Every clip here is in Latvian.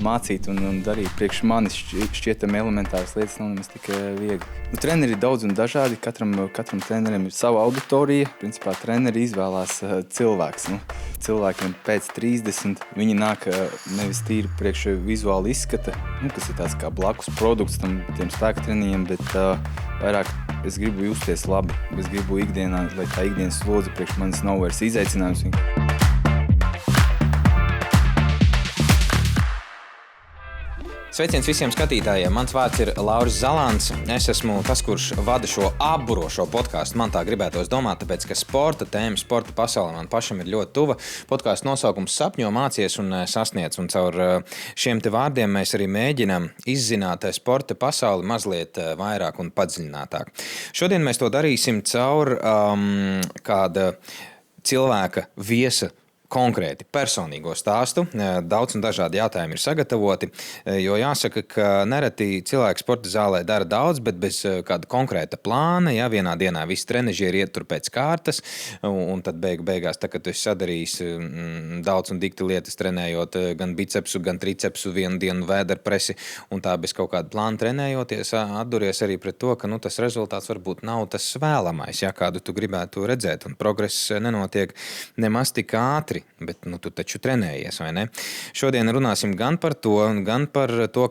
mācīt un darīt. Priekš manis šķietami elementāras lietas nav nemaz tik viegli. Treneri ir daudz un dažādi. Katram trenerim ir sava auditorija. Principā treneri izvēlās cilvēks. Cilvēkiem pēc 30 viņi nāk nevis tīri priekš vizuāli izskata, kas ir tāds kā blakus produkts tiem spēka treniņiem, bet vairāk es gribu justies labi. Es gribu ikdienā, lai tā ikdienas slodze priekš manis nav vairs izaicinājums. Sveiciens visiem skatītājiem. Mans vārds ir Lauris Zalants. Es esmu tas, kurš vada šo apburošo podkāstu. Man tā gribētos domāt, tāpēc, ka sporta tēma, sporta pasaule man pašam ir ļoti tuva. Podkāstu nosaukums Sapņo, mācies un sasniedz. Un caur šiem te vārdiem mēs arī mēģinām izzināt sporta pasauli mazliet vairāk un padziļinātāk. Šodien mēs to darīsim caur kāda cilvēka viesa konkrēti personīgo stāstu. Daudz un dažādi jautājumi ir sagatavoti, jo jāsaka, ka nereti cilvēki sporta zālē dara daudz, bet bez kāda konkrēta plāna. Ja vienā dienā visi trenežieri iet tur pēc kārtas, un tad beigās, tā, kad tu esi sadarījis daudz un dikti lietas trenējot gan bicepsu, gan tricepsu, vienu dienu vēderpresi, un tā bez kaut kāda plāna trenējoties, atduries arī pret to, ka tas rezultāts varbūt nav tas vēlamais, ja, kādu tu gribētu redzēt, un progress nenotiek nemaz tik ātri. Bet tu taču trenējies, vai ne? Šodien runāsim gan par to,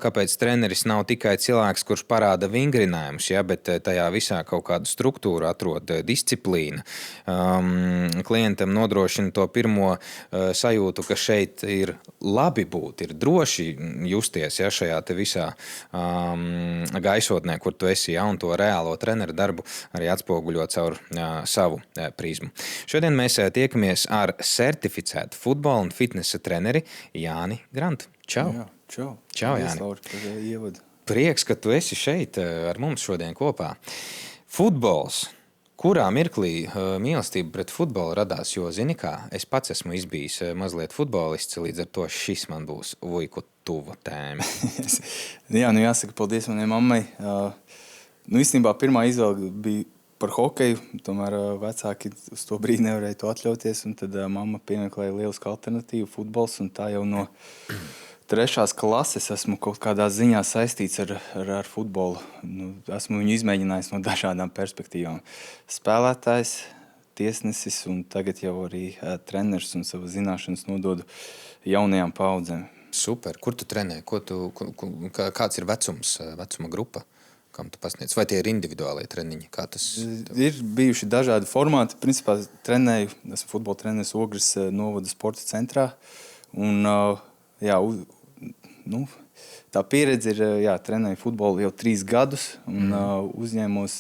kāpēc treneris nav tikai cilvēks, kurš parāda vingrinājumus, ja, bet tajā visā kaut kādu struktūru atrod disciplīna. Klientam nodrošina to pirmo sajūtu, ka šeit ir labi būt, ir droši justies, ja, šajā te visā gaisotnē, kur tu esi, ja, un to reālo treneru darbu arī atspoguļot caur savu prizmu. Šodien mēs tiekamies ar certificētu futbola un fitnesa treneri Jāni Grantu. Čau! Jā, čau! Čau, Jāni! Prieks, ka tu esi šeit ar mums šodien kopā. Futbols. Kurā mirklī mīlestība pret futbolu radās? Jo, zini kā, es pats esmu izbijis mazliet futbolists, līdz ar to šis man būs vuiku tuva tēma. Jā, jāsaka paldies manai mammai. Īstenībā pirmā izvēle bija par hokeju, tomēr vecāki uz to brīdi nevarēja to atļauties, un tad mamma piemeklēja lielisku alternatīvu futbols, un tā jau no 3. klases esmu kaut kādā ziņā saistīts ar futbolu. Esmu viņu izmēģinājis no dažādām perspektīvām. Spēlētājs, tiesnesis un tagad jau arī treneris un savas zināšanas nododu jaunajām paudzēm. Super. Kur tu trenē? Kāds ir vecuma grupa? Kam tu pasniedz? Vai tie ir individuālie treniņi? Kā tas ir bijuši dažādi formāti. Principā trenēju, esmu futbola treneris Ogres novada sporta centrā. Un, tā pieredze ir, trenēju futbolu jau 3 gadus un uzņēmos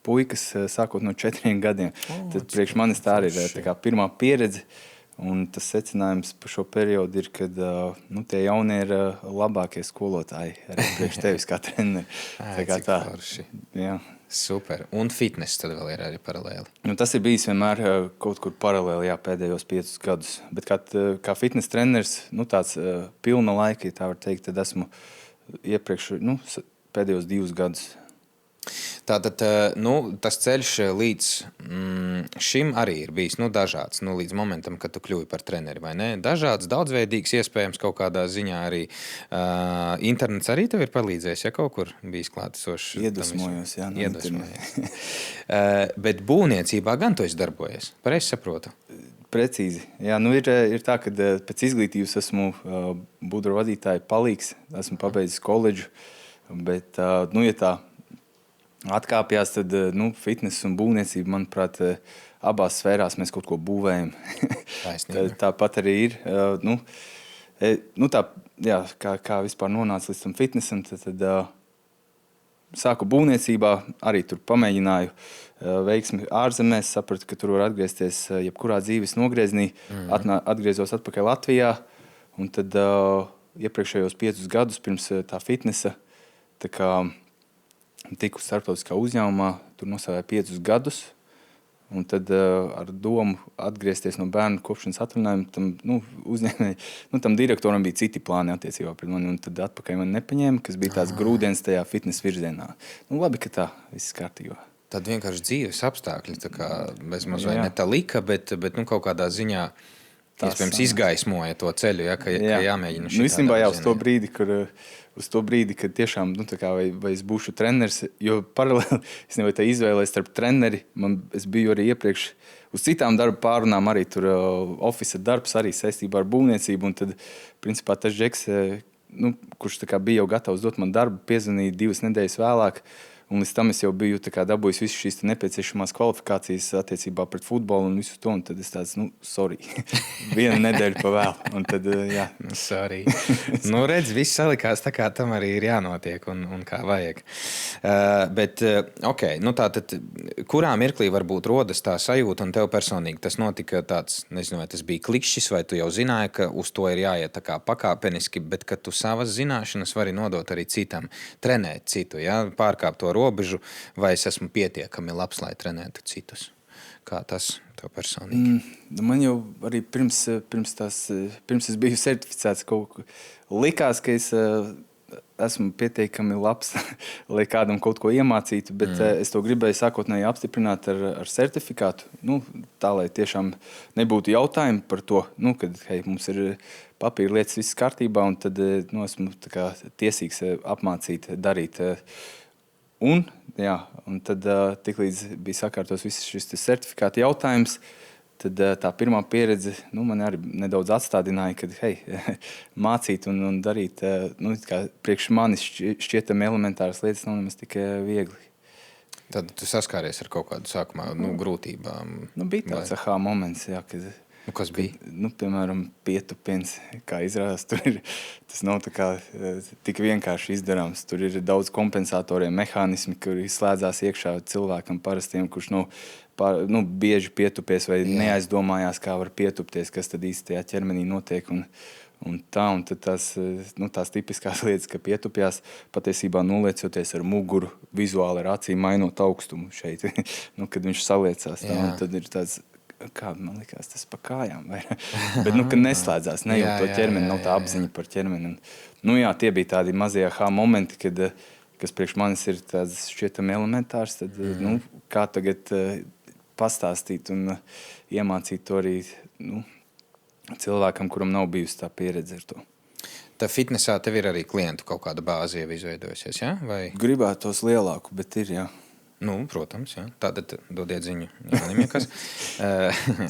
puikas sākot no 4 gadiem. Tad priekš manis tā arī ir tā kā pirmā pieredze. Un tas secinājums par šo periodu ir, kad tie jaunie ir labākie skolotāji arī priekš tevis kā treneri. Tā. Jā. Super. Un fitness tad vēl ir arī paralēli? Tas ir bijis vienmēr kaut kur paralēli, pēdējos 5 gadus. Bet kā fitness treneris, tāds pilna laika, ja tā var teikt, tad esmu iepriekš pēdējos 2 gadus. Tātad, tas ceļš līdz šim arī ir bijis dažāds, līdz momentam, kad tu kļuvi par treneri, vai ne? Dažāds, daudzveidīgs, iespējams kaut kādā ziņā arī internets arī tev ir palīdzējis, ja kaut kur bijis klātesošs? Iedvesmojos, jā. Iedvesmojos. Bet būvniecībā gan tu esi darbojies, pareizi saprotu? Precīzi. Jā, ir tā, ka pēc izglītības esmu budru vadītāja palīgs, esmu pabeidzis koledžu, bet, ja tā atkāpjās, tad fitness un būvniecība, manuprāt, abās sfērās mēs kaut ko būvējam. Tāpat arī ir. Kā vispār nonāca līdz tam fitnessam, tad sāku būvniecībā, arī tur pamēģināju veiksmi ārzemēs, sapratu, ka tur var atgriezties jebkurā dzīves nogrieznī, atgriezos atpakaļ Latvijā, un tad iepriekšējos 5 gadus pirms tā fitnessa, tā kā tiku starptautiskā uzņēmumā, tur nosēvēju 5 gadus, un tad ar domu atgriezties no bērnu kopšanas atvaļinājuma, tam direktoram bija citi plāni attiecībā pret mani, un tad atpakaļ man nepaņēma, kas bija tāds grūdienis tajā fitness virzienā. Labi, ka tā, viss kārtībā. Tad vienkārši dzīves apstākļi, tā kā bezmaz vai ne tā lika, bet kaut kādā ziņā Iespējams, izgaismoja to ceļu, ja, ka jāmēģina šī īstenībā jau uz to brīdi, kad tiešām, vai es būšu treneris, jo paralēli, es nevaru tā izvēlēt starp treneri, es biju arī iepriekš uz citām darba pārunām, arī tur ofisa darbs, arī saistībā ar būvniecību, un tad, principā, tas Džeks, kurš bija jau gatavs dot man darbu, piezvanīja 2 nedēļas vēlāk, un līdz tam es jau biju dabūjis visu šīs nepieciešamās kvalifikācijas attiecībā pret futbolu un visu to, un tad es tāds, sorry, 1 nedēļa pa vēl, un tad, jā. Sorry. Redz, viss salikās tā kā tam arī ir jānotiek un kā vajag. Bet, ok, tātad, kurā mirklī varbūt rodas tā sajūta, un tev personīgi tas notika tāds, nezinu, vai tas bija klikšķis, vai tu jau zināji, ka uz to ir jāiet tā kā pakāpeniski, bet ka tu savas zināšanas vari nodot arī citam, trenēt citu, ja, pārkāpt to robežu, vai es esmu pietiekami labs, lai trenētu citus? Kā tas tev personīgi? Man jau arī pirms es biju certificēts, likās, ka es esmu pietiekami labs, lai kādam kaut ko iemācītu, bet es to gribēju sākotnēji apstiprināt ar certifikātu, tā, lai tiešām nebūtu jautājumi par to, kad mums ir papīra lietas viss kārtībā, un tad esmu tiesīgs apmācīt, darīt. Un tad tiklīdz bija sakārtos viss šis certifikāta jautājums, tad tā pirmā pieredze man arī nedaudz atstādināja, kad mācīt un darīt, kā priekš manis šķietami elementāras lietas nav nemaz tik viegli. Tad tu saskāries ar kaut kādu sākumā grūtībām? Bija tāds aha moments, jā, kad... Kas bija? Piemēram, pietupiens, kā izrādās, tas nav tik vienkārši izdarāms. Tur ir daudz kompensatorie mehānismi, kuri slēdzās iekšā cilvēkam parastiem, kurš bieži pietupies vai neaizdomājās, kā var pietupties, kas tad īsti tajā ķermenī notiek. Un tad tās tipiskās lietas, ka pietupjās, patiesībā noliecoties ar muguru, vizuāli ar acīm mainot augstumu šeit, kad viņš saliecās. Un tad ir tāds... Kā man likās tas pa kājām, bet kad neslēdzās, nejūt to ķermeni, nav tā apziņa par ķermeni. Tie bija tādi mazie momenti, kas priekš manis ir tāds šķietami elementārs, tad kā tagad pastāstīt un iemācīt to arī cilvēkam, kuram nav bijusi tā pieredze ar to. Tā fitnesā tev ir arī klientu kaut kāda bāze jau izveidojusies, jā? Vai? Gribētos lielāku, bet ir, jā. Protams, jā. Tātad dodiet ziņu Jānim, kas.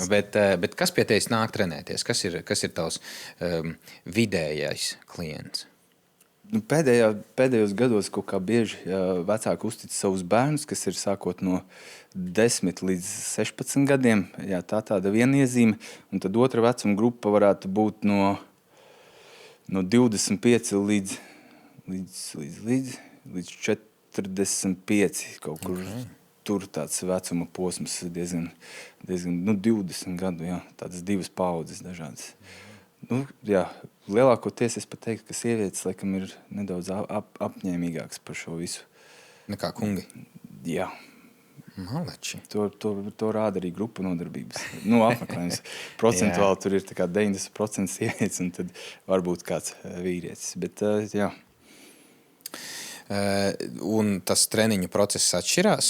Bet kas pie tevis nāk trenēties? Kas ir tavs vidējais klients? Pēdējos gados kaut kā bieži vecāki uztic savus bērnus, kas ir sākot no 10 līdz 16 gadiem. Jā, tāda viena iezīme. Un tad otra vecuma grupa varētu būt no 25 līdz 45 kaut kur. Tur tāds vecuma posms diezgan 20 gadu, jā, tādas 2 paudzes dažādas. Lielākoties es pat teiktu, ka sievietes laikam ir nedaudz apņēmīgāks par šo visu. Nekā kungi? Jā. Maleči. To rāda arī grupu nodarbības. Apmeklējums. Procentuāli tur ir 90% sievietes un tad varbūt kāds vīrietis. Bet, jā. Un tas treniņu process atšķirās,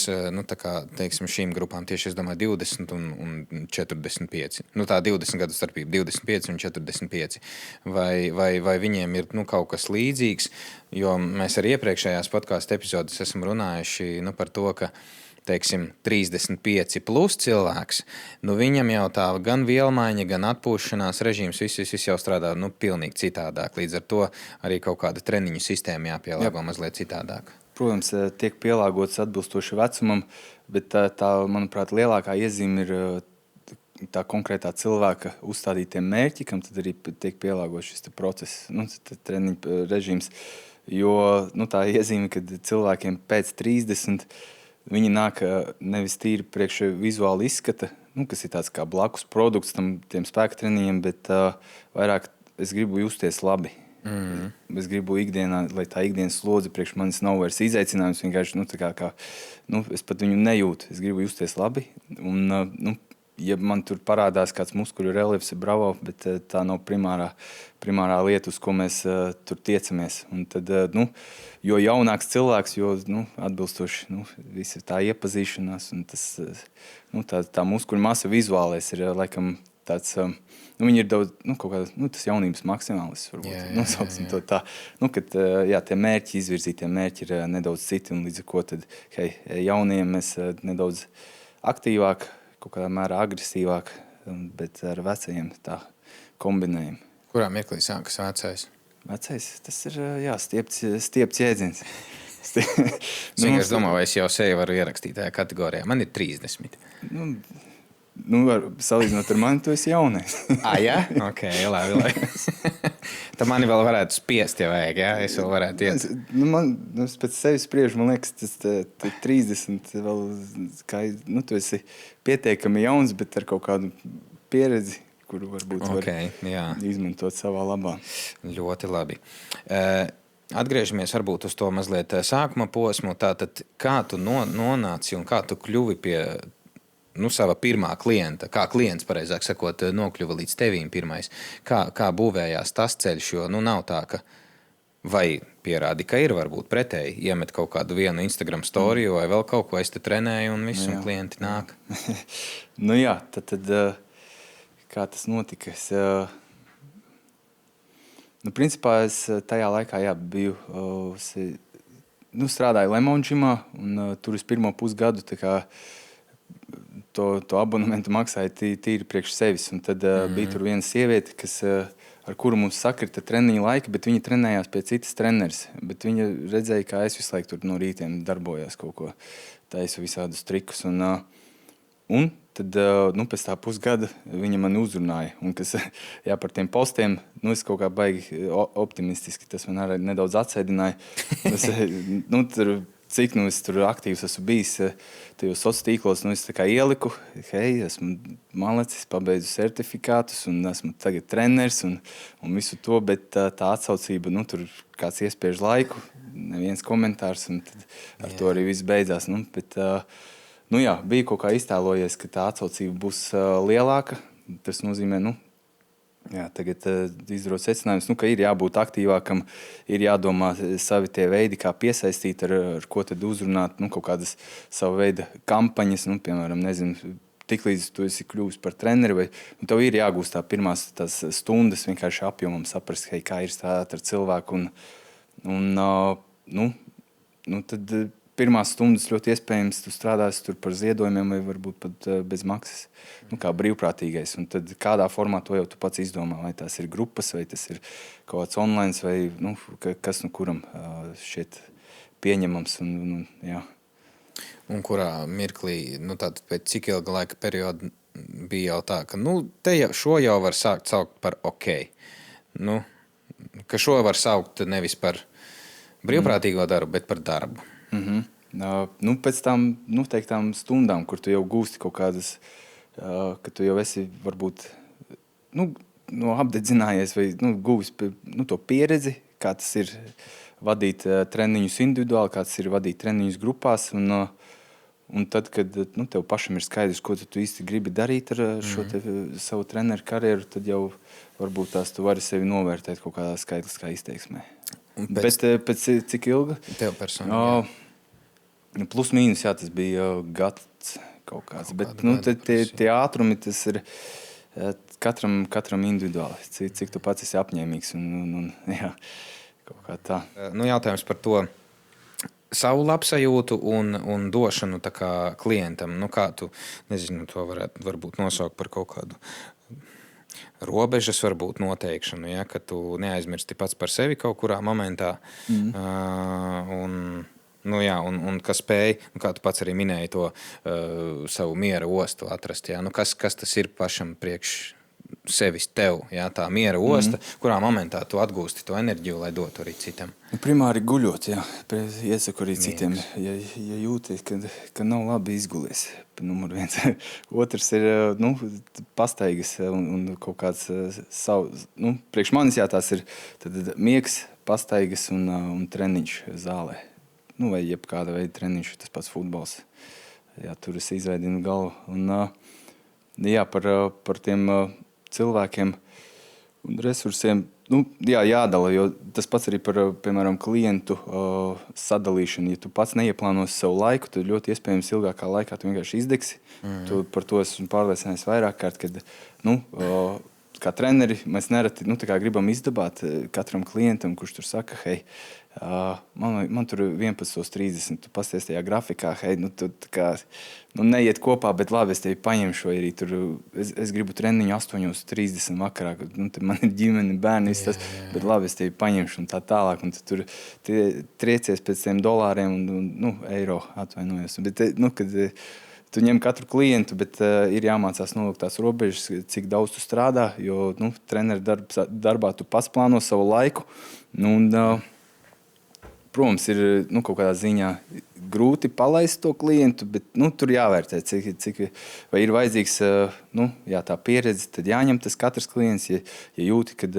tā kā, teiksim, šīm grupām tieši, es domāju, 20 un 45. Tā 20 gadu starpība, 25 un 45. Vai viņiem ir, kaut kas līdzīgs, jo mēs arī iepriekšējās podcastu epizodes esam runājuši, par to, ka, teiksim, 35 plus cilvēks, viņam jau tā gan vielmaiņa, gan atpūšanās režīms, viss jau strādā, pilnīgi citādāk. Līdz ar to arī kaut kāda treniņu sistēma jāpielāgo mazliet citādāk. Protams, tiek pielāgots atbilstoši vecumam, bet tā, manuprāt, lielākā iezīme ir tā konkrētā cilvēka uzstādītiem mērķi, kam tad arī tiek pielāgots šis process, treniņu režīms. Jo tā iezīme, kad cilvēkiem pēc 30 viņi nāk nevis tīri priekš vizuāli izskata, kas ir tāds kā blakus produkts tiem spēka treniņiem, bet vairāk es gribu justies labi. Es gribu ikdienā, lai tā ikdienas slodze priekš manis nav vairs izaicinājums, vienkārši, es pat viņu nejūtu. Es gribu justies labi, un, ja man tur parādās kāds muskuļu reliefs, bravo, bet tā nav primārā lieta, uz ko mēs tur tiecamies. Un tad, jo jaunāks cilvēks, jo atbilstoši visa tā iepazīšanās un tas, tā muskuļu masa vizuālais ir laikam tāds, viņi ir daudz, kaut kāds, tas jaunības maksimālis, varbūt, nosauksim to tā. Kad, tie mērķi, izvirzītie mērķi ir nedaudz citi, un līdz ar ko tad, jauniem mēs nedaudz aktīvāk, kaut kādā mērā agresīvāk, bet ar vecajiem tā kombinējam. Kurā mirklī sākas vecais? Vecais, tas ir, stiepts jēdziens. Es domāju, vai es jau sevi varu ierakstīt tajā kategorijā. Man ir 30. Salīdzinot ar mani, tu esi jaunais. Jā? Ok, labi. Tad mani vēl varētu spiest, ja vajag, jā? Es vēl varētu iet. Man pēc sevis spriež, man liekas, tas 30 vēl, tu esi pietiekami jauns, bet ar kaut kādu pieredzi, kuru varbūt var izmantot savā labā. Ļoti labi. Atgriežamies varbūt uz to mazliet sākuma posmu. Tātad, kā tu nonāci un kā tu kļuvi pie sava pirmā klienta? Kā klients, pareizāk sakot, nokļuva līdz tevīm pirmais? Kā būvējās tas ceļš? Jo nav tā, ka vai pierādi, ka ir varbūt pretēji, iemet kaut kādu vienu Instagram storiju vai vēl kaut ko, es te trenēju un viss, un klienti nāk. Tad kā tas notika? Principā es tajā laikā biju, strādāju Lemon Gymā, un tur es pirmo pusgadu tā kā to abonementu maksāju tīri priekš sevis. Un tad bija tur viena sieviete, ar kuru mums sakrita treniņa laika, bet viņa trenējās pie citas treneris. Bet viņa redzēja, kā es visu laiku tur no rītiem darbojos kaut ko, taisu visādus trikus. Un tad pēc tā pusgada viņa mani uzrunāja. Un kas par tiem postiem, es kaut kā baigi optimistiski, tas man arī nedaudz atsēdināja. Cik es tur aktīvs esmu bijis tajos sociālos tīklos, es tā kā ieliku, esmu malecis, pabeidzu certifikātus un esmu tagad treneris un visu to, bet tā atsaucība, tur kāds iespiež laiku, neviens komentārs, un tad ar to arī viss beidzās. Bija kaut kā iztēlojies, ka tā atsaucība būs lielāka. Tas nozīmē, tagad izdarot secinājums, ka ir jābūt aktīvākam, ir jādomā savi tie veidi, kā piesaistīt, ar ko tad uzrunāt, kaut kādas savu veidu kampaņas, piemēram, nezinu, tiklīdz tu esi kļuvis par treneri, vai tev ir jāgūst tā pirmās tās stundas vienkārši apjomam, saprast, kā ir strādāt ar cilvēku, tad pirmās stundas ļoti iespējams tu strādāsi tur par ziedojumiem vai varbūt pat bez maksas, kā brīvprātīgais. Un tad kādā formā to jau tu pats izdomā, vai tās ir grupas, vai tas ir kaut kāds online, vai kas kuram šķiet pieņemams. Un kurā mirklī, tātad pēc cik ilga laika perioda bija jau tā, ka šo jau var saukt par ok. Ka šo var saukt nevis par brīvprātīgo darbu, bet par darbu. Pēc tām noteiktām stundām, kur tu jau gūsti kaut kādas, ka tu jau esi varbūt apdedzinājies vai gūvis to pieredzi, kā tas ir vadīt treniņus individuāli, kā tas ir vadīt treniņus grupās. Un tad, kad tev pašam ir skaidrs, ko tu īsti gribi darīt ar šo savu treneru karjeru, tad jau varbūt tās tu vari sevi novērtēt kaut kādā skaitliskā izteiksmē. Bet pēc cik ilga? Tev personīgi, plus mīnus, tas bija gads kaut kāds. Bet tie ātrumi, tas ir katram individuāli, cik tu pats esi apņēmīgs. Kaut kā tā. Jautājums par to savu labsajūtu un došanu tā kā klientam. Kā tu, nezinu, to varbūt nosaukt par kaut kādu robežas varbūt noteikšanu, ka tu neaizmirsti pats par sevi kaut kurā momentā. Un kas spēj, kā tu pats arī minēji, to savu miera ostu atrast. Kas tas ir pašam priekš sevis tev, tā miera osta, kurā momentā tu atgūsti to enerģiju, lai dotu arī citam? Primāri guļot, iesaku arī citiem, ja jūti, ka nav labi izgulies. Numur 1. Otrs ir pastaigas un kaut kāds savs, priekš manis tās ir tad miegs, pastaigas un treniņš zālē. Vai jebkāda veida treniņš, tas pats futbols. Tur es izveidinu galvu. Un par tiem cilvēkiem un resursiem jādala, jo tas pats arī par, piemēram, klientu sadalīšanu. Ja tu pats neieplānosi savu laiku, tad ļoti iespējams ilgākā laikā tu vienkārši izdegsi. Par to esmu pārliecinājies vairāk kārt, kad, kā treneri mēs nereti gribam izdabāt katram klientam, kurš tur saka, hei, man tur 11:30, tu pasties tajā grafikā, hei, tu neiet kopā, bet labi, es tevi paņemšu, vai arī tur, es gribu treniņu 8:30 vakarā, man ir ģimene, bērni, viss tas, bet labi, es tevi paņemšu un tā tālāk, un tu tur triecies pēc tiem dolāriem un eiro atvainojos. Bet, kad tu ņem katru klientu, bet ir jāmācās nolikt tās robežas, cik daudz tu strādā, jo treneru darbā tu pats plāno savu laiku. Protams, ir kaut kādā ziņā grūti palaist to klientu, bet tur jāvērtē, cik vai ir vajadzīgs tā pieredze, tad jāņem tas katrs klients. Ja jūti, kad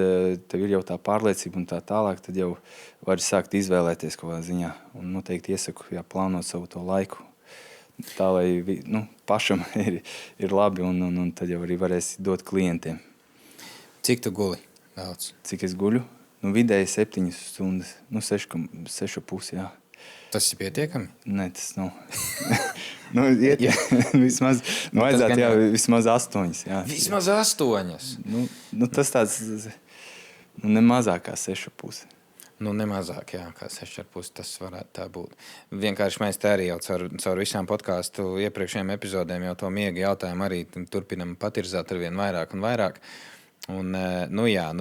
tev ir jau tā pārliecība un tā tālāk, tad jau vari sākt izvēlēties kaut kādā ziņā. Un noteikti iesaku plānot savu to laiku. Tā, lai pašam ir labi un tad jau arī varēsi dot klientiem. Cik tu guli daudz? Cik es guļu? Vidēji 7 stundas, 6,5, jā. Tas ir pietiekami? Nē, tas nav. Vismaz, vismaz 8, jā. Vismaz 8? Tas tāds, ne mazāk kā 6,5. Nemazāk, jā, kā 6,5 tas varētu tā būt. Vienkārši mēs te arī jau caur visām podcastu iepriekšējiem epizodēm jau to miega jautājumu arī turpinam patirzāt arvien vairāk un vairāk. Un,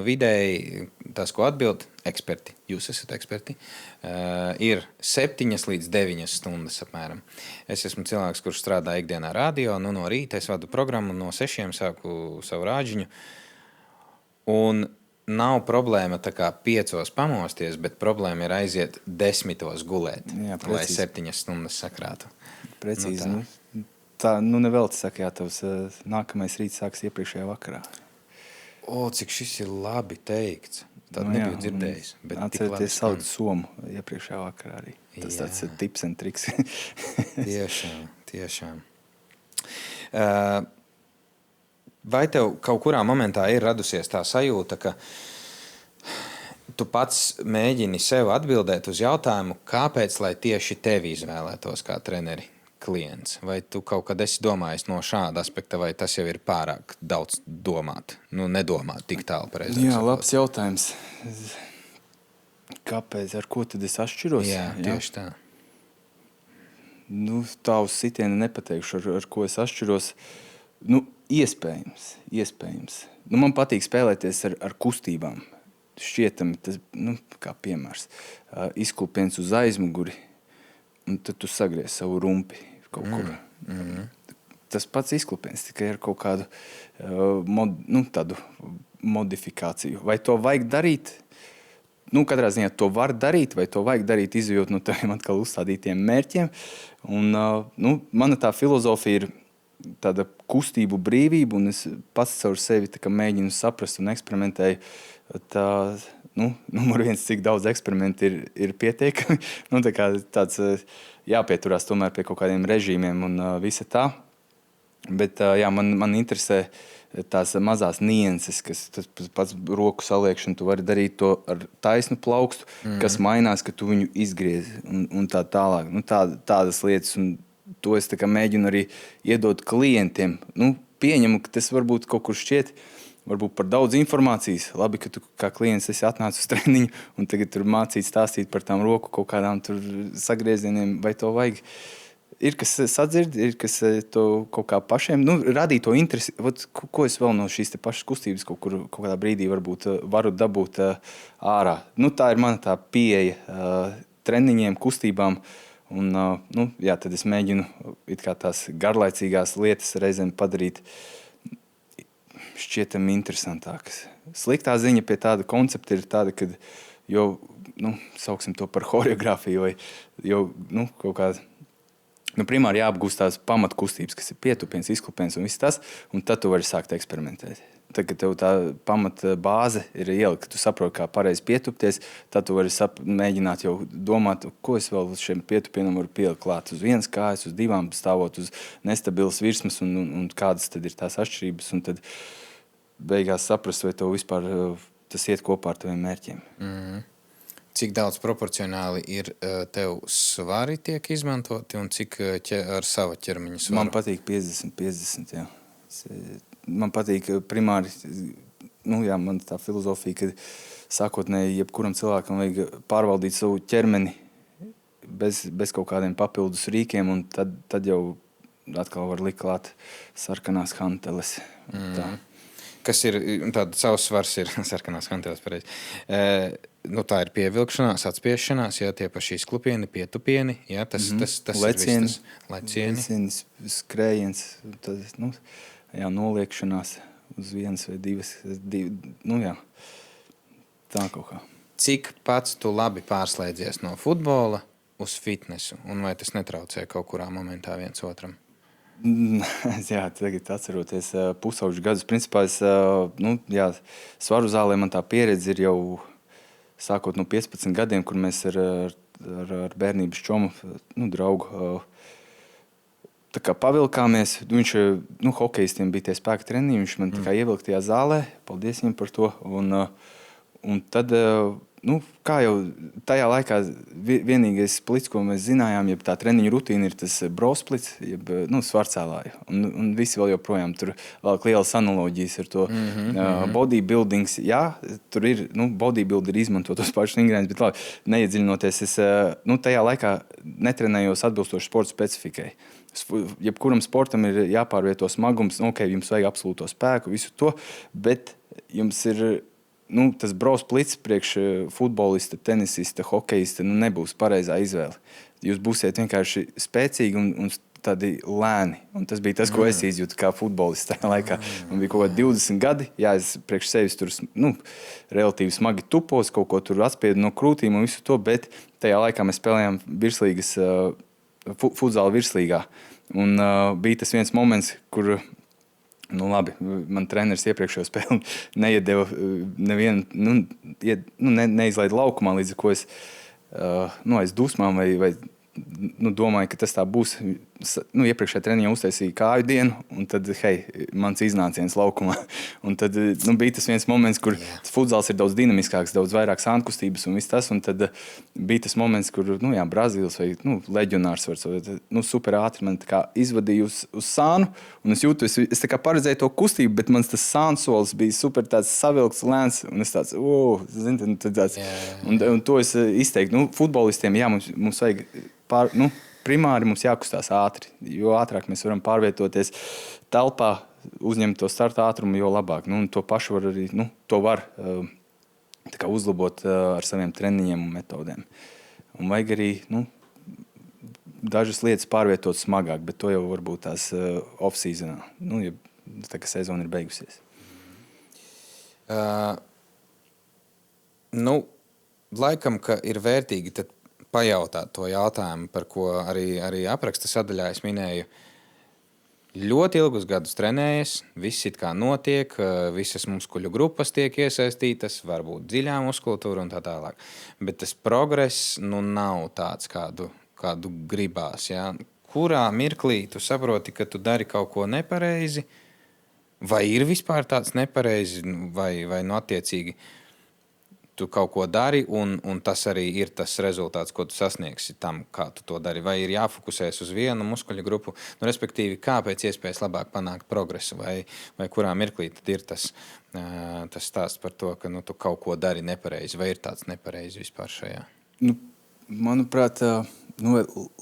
vidēji tas, ko atbild eksperti, jūs esat eksperti, ir 7 līdz 9 stundas apmēram. Es esmu cilvēks, kurš strādā ikdienā radio, no rīta es vadu programmu, no 6 sāku savu rāģiņu, un nav problēma tā kā 5 pamosties, bet problēma ir aiziet 10 gulēt, lai 7 stundas sakrātu. Precīzi. Tā, nevelti saka, tavs nākamais rīts sāks iepriekšējā vakarā. Cik šis ir labi teikts. Tad nebiju dzirdējis. Atcerieties saudu somu iepriekšējā vakarā arī. Tas tāds tips un triks. Tiešām. Vai tev kaut kurā momentā ir radusies tā sajūta, ka tu pats mēģini sev atbildēt uz jautājumu, kāpēc, lai tieši tevi izvēlētos kā treneri klients? Vai tu kaut kad esi domājis no šāda aspekta, vai tas jau ir pārāk daudz domāt? Nedomāt tik tālu pareizi. Jā, labs jautājums. Kāpēc? Ar ko tad es atšķiros? Jā, tieši tā. Tā uz sitienu nepateikšu, ar ko es atšķiros. Iespējams. Man patīk spēlēties ar kustībām. Šķietami, tas, kā piemērs, izklupiens uz aizmuguri, un tad tu sagriez savu rumpi kaut kur. Tas pats izklupiens, tikai ar kaut kādu tādu modifikāciju. Vai to vajag darīt? Katrā ziņā to var darīt, vai to vajag darīt, izjūt no tādiem atkal uzstādītiem mērķiem. Un, mana tā filozofija ir tāda kustību brīvība, un es pats caur sevi mēģinu saprast un eksperimentēju. Numur 1, cik daudz eksperimentu ir pietiekami. Tāds jāpieturās tomēr pie kaut kādiem režīmiem un visa tā. Bet man interesē tās mazās nianses, kas tas pats roku saliekšana, tu vari darīt to ar taisnu plaukstu, kas mainās, ka tu viņu izgriezi un tā tālāk. Tādas lietas, un to es mēģinu arī iedot klientiem. Pieņemu, ka tas varbūt kaut kur šķiet, varbūt par daudz informācijas. Labi, ka tu kā klients esi atnācis uz treniņu un tagad tur mācīt stāstīt par tām roku kaut kādām tur sagriezieniem, vai to vajag. Ir, kas sadzird, ir, kas to kaut kā pašiem, radīt to interesi. Ko es vēl no šīs te pašas kustības kaut kādā brīdī varbūt varu dabūt ārā. Tā ir mana tā pieeja treniņiem, kustībām. Un, tad es mēģinu it kā tās garlaicīgās lietas reizēm padarīt šķietami interesantākas. Sliktā ziņa pie tāda koncepta ir tāda, kad jau, sauksim to par choreogrāfiju, vai jau, kaut kā, primāri jāapgūst tās pamatkustības, kas ir pietupiens, izklupiens un viss tas, un tad tu vari sākt eksperimentēt. Tad, kad tev tā pamata bāze ir ielika, tu saproti, kā pareizi pietupties, tad tu vari mēģināt jau domāt, ko es vēl šiem pietupienam varu pielikt klāt uz vienas kājas, uz divām, stāvot uz nestabilas virsmas un kādas tad ir tās atšķirības. Un tad beigās saprast, vai tev vispār tas iet kopā ar taviem mērķiem. Cik daudz proporcionāli ir tev svari tiek izmantoti un cik ar savu ķermeņa svaru? Man patīk 50-50, jā. Man patīk primāri, man tā filozofija, ka sākotnēji jebkuram cilvēkam vajag pārvaldīt savu ķermeni bez kaut kādiem papildus rīkiem, un tad jau atkal var likt klāt sarkanās hanteles. Kas ir, tāda savs svars ir sarkanās hanteles pareizi. Tā ir pievilkšanās, atspiešanās, tie paši izklupieni, pietupieni, tas lecieni, ir viss tas. Lecieni, skrējiens, tad, noliekšanās uz vienas vai divas, tā kaut kā. Cik pats tu labi pārslēdzies no futbola uz fitnesu, un vai tas netraucē kaut kurā momentā viens otram? Jā, tagad atceroties pusauģu gadus. Principā svaru zālē man tā pieredze ir jau sākot no 15 gadiem, kur mēs ar bērnības čomu, draugu, tā kā pavilkāmies. Viņš, hokejistiem bija tie spēka treniņi, viņš man tā kā ievilka tajā zālē. Paldies viņam par to. Un tad, kā jau tajā laikā vienīgais splits, ko mēs zinājām, jeb tā treniņu rutīna ir tas brosplits, jeb svarcēlāju. Un visi vēl joprojām tur vēl lielas analoģijas ar to bodybuildings. Jā, tur ir, bodybuilderi izmanto tos pašus ingredientus, bet labi, neiedziļinoties, es tajā laikā netrenējos atbilstoši sporta specifikai. Jebkuram sportam ir jāpārvieto smagums, jums vajag absolūto spēku, visu to, bet jums ir tas brosplits priekš futbolista, tenisista, hokejista nebūs pareizā izvēle. Jūs būsiet vienkārši spēcīgi un tādi lēni. Un tas bija tas, ko es izjūtu kā futbolists tajā laikā. Man bija kaut kādi 20 gadi, es priekš sevis tur relatīvi smagi tupos, kaut ko tur atspiedu no krūtīm un visu to, bet tajā laikā mēs spēlējām virslīgas, futzāla virslīgā. Un bija tas viens moments, kur labi, man treneris iepriekšējo spēli neiedeva nevienu, neizlaida laukumā, līdz ar ko es aiz dusmām vai domāju, ka tas tā būs. Iepriekšējā treniņā uztaisīja kāju dienu, un tad, mans iznāciens laukumā. Un tad bija tas viens moments, kur futzāls ir daudz dinamiskāks, daudz vairāk sānkustības un viss tas, un tad bija tas moments, kur, Brazīls vai, leģionārs var, super ātri man tā kā izvadīja uz sānu, un es jūtu, es tā kā paredzēju to kustību, bet mans tas sānsolis bija super tāds savilkts lēns, un es tāds, un to es izteiktu, futbolistiem, mums vajag primāri mums jākustās ātri, jo ātrāk mēs varam pārvietoties telpā, uzņemt to starta ātrumu, jo labāk. To pašu var arī, to var tā kā uzlabot ar saviem treniņiem un metodēm. Un vajag arī, dažas lietas pārvietot smagāk, bet to jau varbūt tās off-seasonā, ja tā kā sezona ir beigusies. Laikam, ka ir vērtīgi tad pajautāt to jautājumu, par ko arī apraksta sadaļā es minēju. Ļoti ilgus gadus trenējies, viss it kā notiek, visas muskuļu grupas tiek iesaistītas, varbūt dziļā muskultūra un tā tālāk. Bet tas progress nav tāds, kādu gribās. Ja? Kurā mirklī tu saproti, ka tu dari kaut ko nepareizi, vai ir vispār tāds nepareizi, vai attiecīgi tu kaut ko dari, un tas arī ir tas rezultāts, ko tu sasniegsi tam, kā tu to dari. Vai ir jāfokusēs uz vienu muskuļu grupu, respektīvi, kā pēc iespējas labāk panākt progresu, vai kurā mirklī tad ir tas stāsts par to, ka tu kaut ko dari nepareizi, vai ir tāds nepareizi vispār šajā? Manuprāt,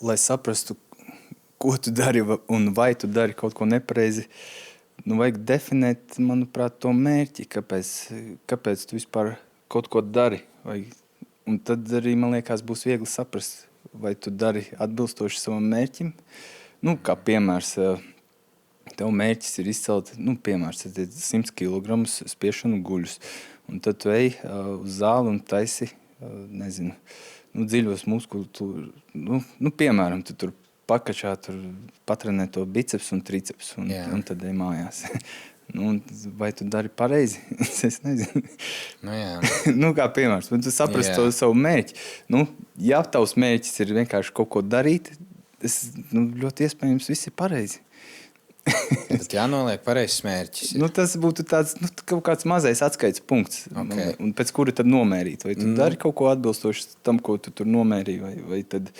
lai saprastu, ko tu dari un vai tu dari kaut ko nepareizi, vajag definēt, manuprāt, to mērķi, kāpēc tu vispār kaut ko dari. Un tad arī, man liekas, būs viegli saprast, vai tu dari atbilstoši savam mērķim. Kā piemērs, tev mērķis ir izcelt, piemērs, 100 kg spiešanu guļus. Un tad tu ej uz zāli un taisi, dziļos muskultūru. Piemēram, tu tur pakačā, tur patrenē to biceps un triceps un tad ej mājās. Vai tu dari pareizi? Es nezinu. Kā piemērs, tu saprast to savu mērķi. Ja tavs mērķis ir vienkārši kaut ko darīt, ļoti iespējams viss ir pareizi. Tad jānoliek pareizs mērķis. Nu, tas būtu tāds, kaut kāds mazais atskaites punkts, Okay. un pēc kura tad nomērīt. Vai tu dari kaut ko atbilstoši tam, ko tu tur nomērīji, vai tad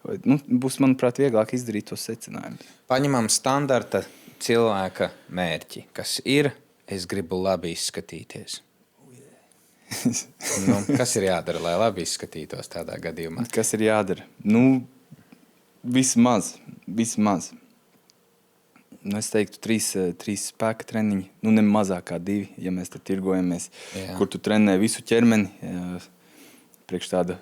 būs, manuprāt, vieglāk izdarīt tos secinājumus. Paņemam standarta cilvēka mērķi, kas ir, es gribu labi izskatīties. Kas ir jādara, lai labi izskatītos tādā gadījumā? Kas ir jādara? Vismaz. Es teiktu, trīs spēka treniņi, ne mazāk kā 2, ja mēs te tirgojamies, kur tu trenē visu ķermeni, priekš tāda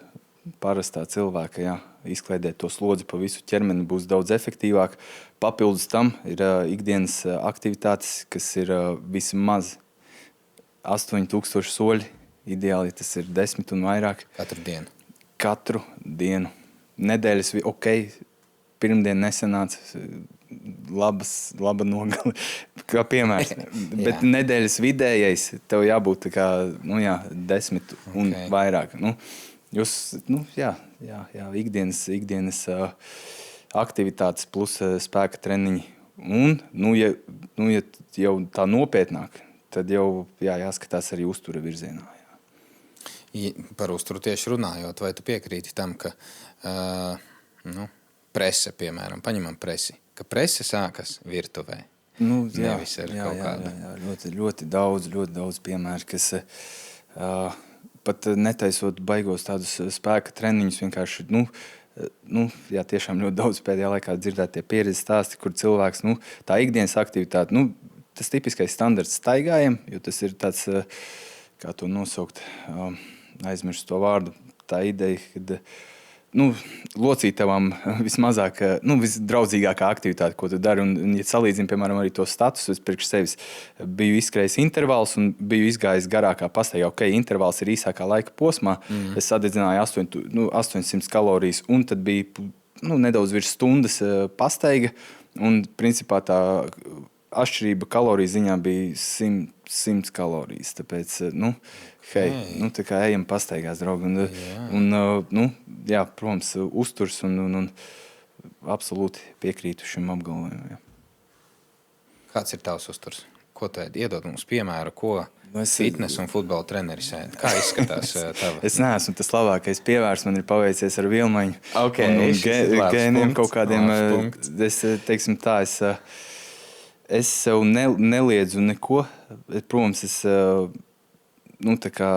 parastā cilvēka, izkliedēt to slodzi pa visu ķermeni būs daudz efektīvāk. Papildus tam ir ikdienas aktivitātes, kas ir vismaz 8000 soļi. Ideāli tas ir 10 un vairāk. Katru dienu. Nedēļas, pirmdien nesanāca, laba nogale, kā piemērs. Bet nedēļas vidējais tev jābūt tā kā, 10 un vairāk. Jūs, ikdienas aktivitātes plus spēka treniņi. Un, ja jau tā nopietnāk, tad jau jāskatās arī uztura virzienā. Par uzturu tieši runājot, vai tu piekrīti tam, ka prese, piemēram, paņemam presi, ka prese sākas virtuvē? Nevis ar kaut kādu. Jā, ļoti daudz piemēru, kas pat netaisot baigos tādus spēka treniņus, vienkārši, tiešām ļoti daudz pēdējā laikā dzirdēt tie pieredzes stāsti, kur cilvēks, tā ikdienas aktivitāte, tas tipiskais standarts staigājam, jo tas ir tāds, kā to nosaukt, aizmirst to vārdu, tā ideja, kad locītavām vismazāk, visdraudzīgākā aktivitāte, ko tu dari. Un ja salīdzinu, piemēram, arī to statusu, es priekš sevis biju izskrējis intervāls un biju izgājis garākā pastaigā. Intervāls ir īsākā laika posmā. Es sadedzināju 800 kalorijas un tad bija nedaudz virs stundas pastaiga. Un principā tā atšķirība kaloriju ziņā bija 100 kalorijas. Tāpēc, tā kā ejam pastaigās, draugi. Protams, uzturs un absolūti piekrītu šim apgalvojumam. Kāds ir tavs uzturs? Ko tu ēd? Iedod mums piemēru, ko fitness un futbola treneris ēd? Kā izskatās tava? Es neesmu tas labākais pievērs, man ir paveicies ar Vilmaņu. Un gēniem kaut kādiem, teiksim tā, es sev neliedzu neko. Protams, es tā kā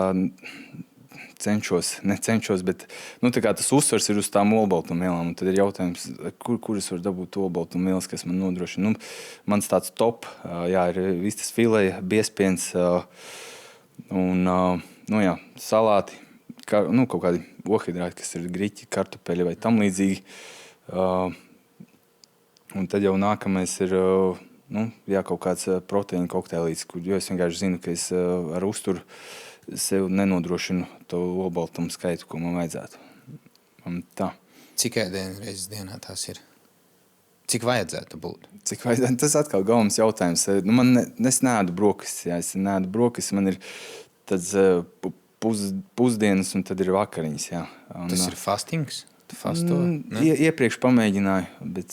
necenšos, bet tā kā tas uzsvars ir uz tām olbaltumvielām. Un tad ir jautājums, kur es varu dabūt olbaltumvielas, kas man nodrošina. Mans tāds top, ir vistas fileja, biespiens un salāti, kaut kādi ohidrāti, kas ir griķi, kartupeļi vai tam līdzīgi. Un tad jau nākamais ir kaut kāds proteīna kokteilīts, jo es vienkārši zinu, ka es ar uzturu sev nenodrošinu to olbaltumu skaitu, ko man vajadzētu. Tā. Cik ēdienu reizes dienā tās ir? Cik vajadzētu būt? Tas atkal galvens jautājums. Es neēdu brokastis, man ir tāds pusdienas un tad ir vakariņas. Tas ir fastings? Tu fasto? Iepriekš pamēģināju, bet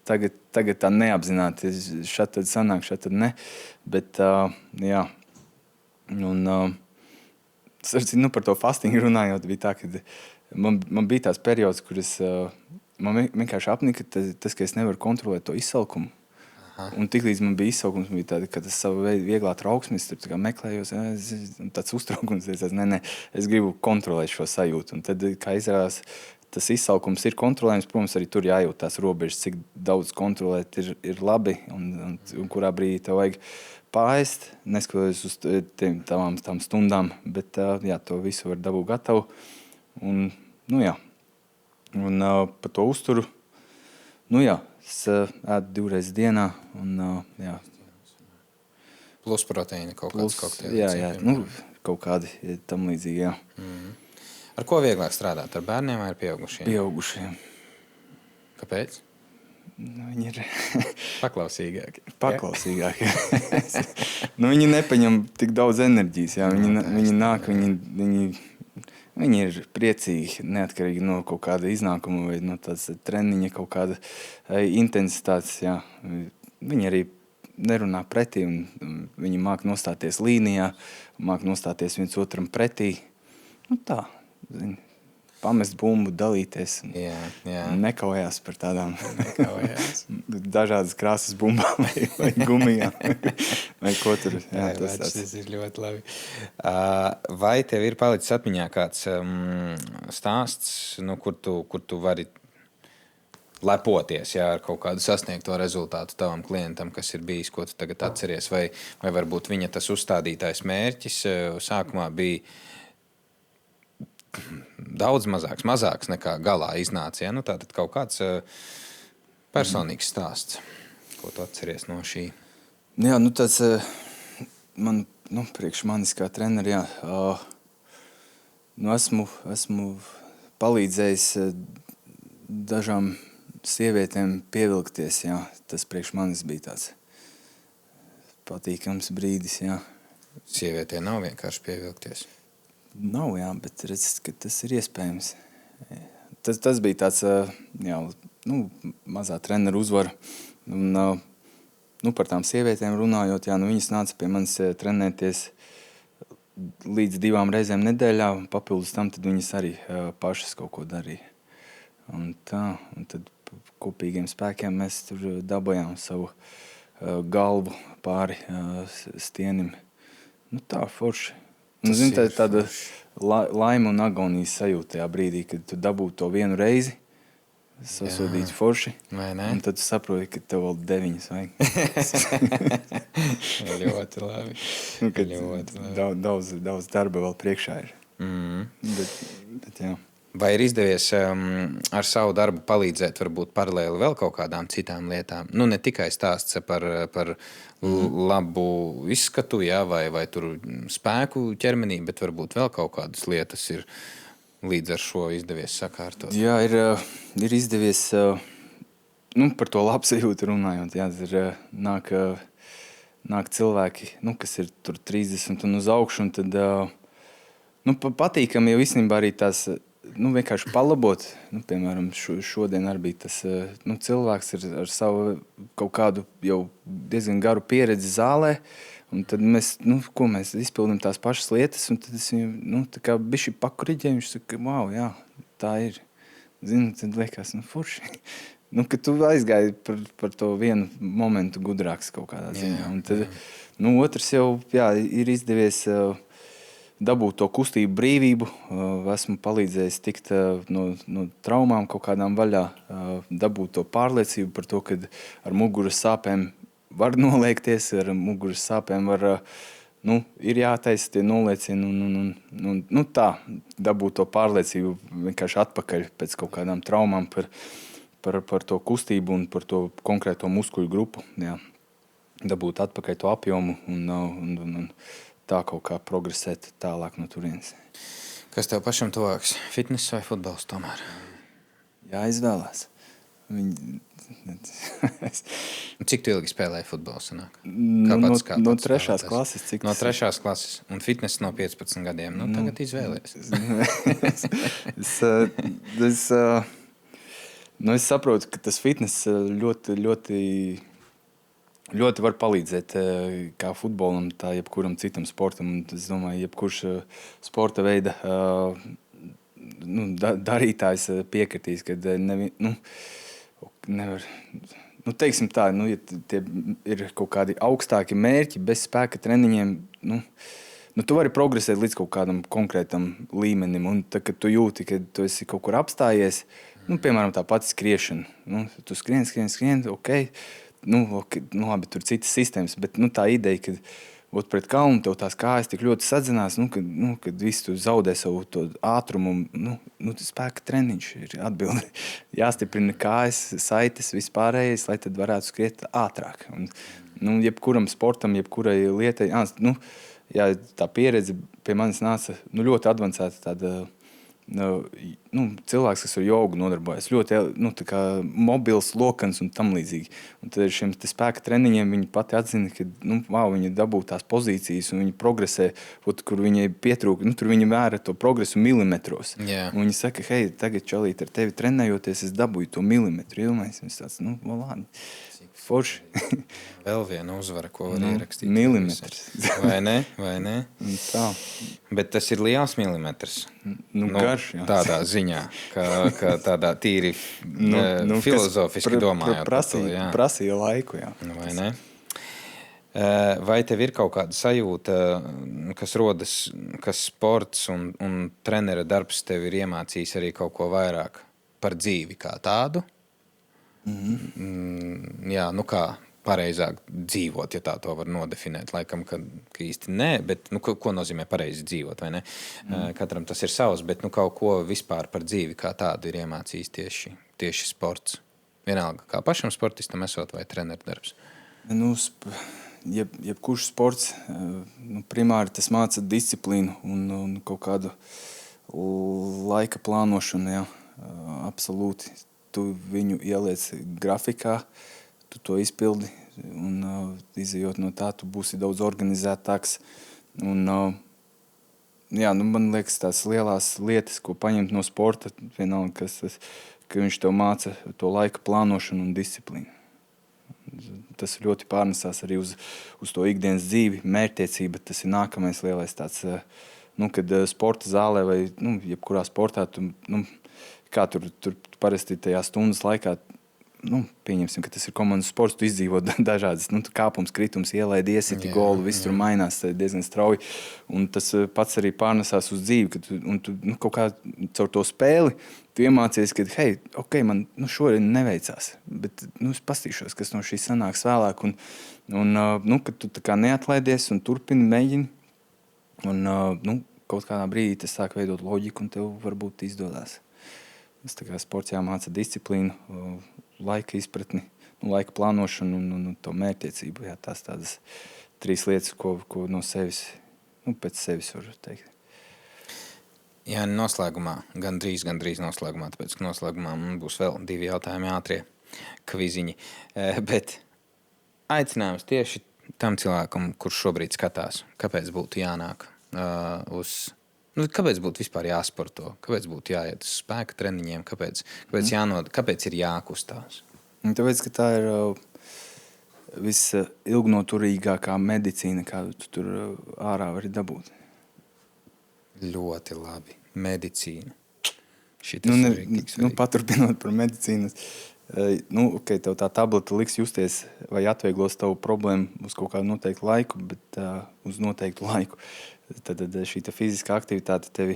tagad tā neapzināti. Šad tad sanāk, šad tad ne. Bet, jā. Un, par to fastingu runājot, bija tā, ka man bija tās periods, kur man vienkārši apnika tas, ka es nevaru kontrolēt to izsalkumu. Aha. Un tiklīdz man bija izsaukums, bija tāda, ka tas savu veidu vieglā trauksmes, tur tā kā meklējos, tāds uztraukums, es gribu kontrolēt šo sajūtu. Un tad, kā izrādās, tas izsalkums ir kontrolējums, protams, arī tur jājūt tās robežas, cik daudz kontrolēt ir labi un kurā brīdī tev vajag pārēst, neskatoties uz tām stundām, bet to visu var dabūt gatavu. Un, un par to uzturu, es ēdu 2 reizes dienā. Un, Plus proteīna kaut kāds kokteils. Jā, kaut kādi tam līdzīgi, jā. Ar ko vieglāk strādāt? Ar bērniem vai ar pieaugušiem? Pieaugušiem. Kāpēc? Viņi ir paklausīgāki. Viņi nepaņem tik daudz enerģijas. Jā. Viņi nāk, viņi ir priecīgi, neatkarīgi no kaut kāda iznākuma vai no tās treniņa, kaut kāda intensitātes. Jā. viņi arī nerunā pretī, un viņi māk nostāties līnijā, māk nostāties viens otram pretī. Tā, zini, pamest bumbu, dalīties. Jā. Nekaujās par tādām dažādas krāsas bumbām vai gumijām. vai ko tur. Jā, tas ir ļoti labi. Vai tev ir palicis atmiņā kāds stāsts, kur tu vari lepoties ar kaut kādu sasniegto rezultātu tavam klientam, kas ir bijis, ko tu tagad atceries? Vai varbūt viņa tas uzstādītais mērķis sākumā bija daudz mazāks nekā galā iznāca. Ja? Tātad kaut kāds personīgs stāsts, ko tu atceries no šī. Jā, tas man, priekš manis kā treneri, jā, esmu palīdzējis dažām sievietēm pievilkties, jā. Tas priekš manis bija tāds patīkams brīdis, jā. Sievietē nav vienkārši pievilkties. Nav, jā, bet redz, ka tas ir iespējams. Tas bija tāds, jā, mazā trenera uzvara. Un, par tām sievietēm runājot, jā, viņas nāca pie manis trenēties līdz 2 reizēm nedēļā, un papildus tam tad viņas arī pašas kaut ko darīja. Un tad kopīgiem spēkiem mēs tur dabājām savu galvu pāri stienim. Tā, forši. Zini, tāda laima un agonijas sajūta tajā brīdī, kad tu dabū to vienu reizi, sasodītu forši, un tad tu saproti, ka tev vēl 9 vajag. Ļoti labi. Daudz darba vēl priekšā ir. Bet jā. Vai ir izdevies ar savu darbu palīdzēt varbūt paralēli vēl kaut kādām citām lietām? Ne tikai stāsts par labu izskatu, jā, vai tur spēku ķermenī, bet varbūt vēl kaut kādas lietas ir līdz ar šo izdevies sakārtot. Jā, ir izdevies, par to labsajūtu runājot, jā, nāk cilvēki, kas ir tur 30 un uz augšu, un tad patīkam jau īstenībā arī tās vienkārši palabot. Piemēram, šodien arī bija tas cilvēks ar savu kaut kādu jau diezgan garu pieredzi zālē, un tad mēs izpildām tās pašas lietas, un tad es viņu tā kā bišķi pakuriģēju, viņš saka, wow, jā, tā ir. Zini, tad liekas, forši. Ka tu aizgāji par to vienu momentu gudrāks kaut kādā ziņā. Un tad, otrs jau, jā, ir izdevies dabūt to kustību brīvību, esmu palīdzējis tikt no traumām kaut kādām vaļā, dabūt to pārliecību par to, ka ar muguras sāpēm var noliekties, ar muguras sāpēm var, ir jātaisa tie noliecieni, un tā, dabūt to pārliecību vienkārši atpakaļ pēc kaut kādām traumām par to kustību un par to konkrēto muskuļu grupu, jā. Dabūt atpakaļ to apjomu un tā kaut kā progresēt tālāk no turienes. Kas tev pašam tuvāks? Fitness vai futbols tomēr? Jā, izvēlās. Cik tu ilgi spēlēji futbolu sanāk? No 3. klases. No 3. klases. Un fitness no 15 gadiem. Tagad izvēlies. Es saprotu, ka tas fitness ļoti var palīdzēt kā futbolam, tā jebkuram citam sportam. Es domāju, jebkurš sporta veida darītājs piekritīs, kad nevar, teiksim tā, ja tie ir kaut kādi augstāki mērķi bez spēka treniņiem, tu vari progresēt līdz kaut kādam konkrētam līmenim, un tad, kad tu jūti, ka tu esi kaut kur apstājies, piemēram, tā pati skriešana, tu skrien, ok, labi, tur citas sistēmas, bet tā ideja, ka pret kalnu tev tās kājas tik ļoti sadzinās, kad visu tu zaudē savu to ātrumu, spēka treniņš ir atbildi. Jāstiprina kājas, saites, vispārējais, lai tad varētu skriet ātrāk. Un, jebkuram sportam, jebkurai lietai, jā, tā pieredze pie manis nāca ļoti advancēta tāda, cilvēks, kas ar jogu nodarbojas, ļoti tā kā mobils, lokans un tam līdzīgi. Un tad ar šiem spēka treniņiem viņi pati atzina, ka viņi dabū tās pozīcijas un viņi progresē, kur viņai pietrūka, tur viņi mēra to progresu milimetros. Yeah. Un viņi saka, hei, tagad čalīt ar tevi trenējoties, es dabūju to milimetru ilmais. Un es tāds, lādi. Forši. Vēl viena uzvara, ko var ierakstīt. Milimetrs. Vai ne? Vai ne? Tā. Bet tas ir liels milimetrs. Garš, jā. Tādā ziņā, ka tādā tīri filozofiski domājot. Prasīja laiku, jā. Vai ne? Vai tev ir kaut kāda sajūta, kas rodas, kas sports un trenera darbs tev ir iemācījis arī kaut ko vairāk par dzīvi kā tādu? Jā, kā pareizāk dzīvot, ja tā to var nodefinēt. Laikam, ka īsti nē, bet ko nozīmē pareizi dzīvot, vai ne? Katram tas ir savs, bet kaut ko vispār par dzīvi kā tādu ir iemācījis tieši sports. Vienalga, kā pašam sportistam esot vai treneru darbs. Jebkurš sports, primāri tas māca disciplīnu un kaut kādu laika plānošanu, jā, absolūti. Tu viņu ieliec grafikā, tu to izpildi un izejot no tā, tu būsi daudz organizētāks. Un, man liekas, tās lielās lietas, ko paņemt no sporta, vienalga, ka viņš tev māca to laika plānošanu un disciplīnu. Tas ļoti pārnesās arī uz to ikdienas dzīvi, mērķtiecība. Tas ir nākamais lielais tāds, kad sporta zālē vai jebkurā sportā, kā tur parasti tajā stundas laikā, pieņemsim, ka tas ir komandas sports, tu izdzīvo dažādas kāpums, kritums, ielaidi, iesiti golu, viss tur mainās diezgan strauji. Un tas pats arī pārnesās uz dzīvi, ka tu kaut kā caur to spēli tu iemācies, ka, man šodien neveicās, bet es pastīšos, kas no šī sanāks vēlāk. Kad tu tā kā neatlaidies un turpini, mēģini, un kaut kādā brīdī tas sāk veidot loģiku un tev varbūt izdodās. Tas tā kā sports jāmāca disciplīnu, laika izpratni, laika plānošanu un to mērķtiecību. Jā, tās tādas 3 lietas, ko no sevis, pēc sevis var teikt. Jā, noslēgumā, gandrīz noslēgumā, tāpēc, ka noslēgumā būs vēl 2 jautājumi ātrie kviziņi. Bet aicinājums tieši tam cilvēkam, kurš šobrīd skatās, kāpēc būtu jānāk kāpēc būtu vispār jāsporto? Kāpēc būtu jāiet uz spēka treniņiem? Kāpēc ir jākustās? Tāpēc, ka tā ir visilgnoturīgākā medicīna, kādu tu tur ārā vari dabūt. Ļoti labi. Medicīna. Paturpinot par medicīnu. Tev tā tableta liks justies vai atvieglos tavu problēmu uz kaut kādu noteiktu laiku, bet uz noteiktu laiku. Tad šī fiziskā aktivitāte tevi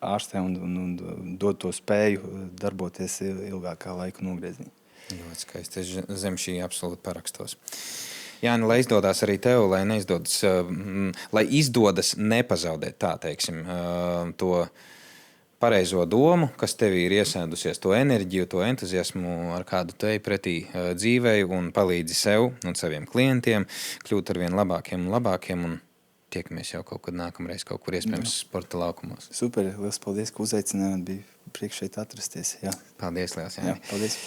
ārstē un dod to spēju darboties ilgākā laika nogriezienī. Ļoti skaisti. Es zem šī absolūti parakstos. Jāni, lai izdodas arī tev, lai izdodas nepazaudēt tā, teiksim, to pareizo domu, kas tevī ir iesēdusies, to enerģiju, to entuziasmu, ar kādu tu ej pretī dzīvei un palīdzi sev un saviem klientiem kļūt ar vien labākiem un labākiem un tiekamies jau kaut kad nākamreiz, kaut kur iespējams sporta laukumos. Super, liels paldies, ka uzaicinājāt, bija prieks šeit atrasties. Jā. Paldies, liels. Jā, paldies.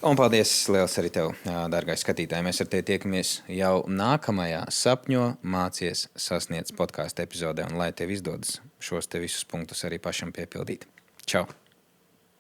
Un paldies, liels arī tev, dārgais skatītāji. Mēs ar tevi tiekamies jau nākamajā Sapņo, mācies, sasniedz podkāstu epizodē, un lai tev izdodas šos te visus punktus arī pašam piepildīt. Čau!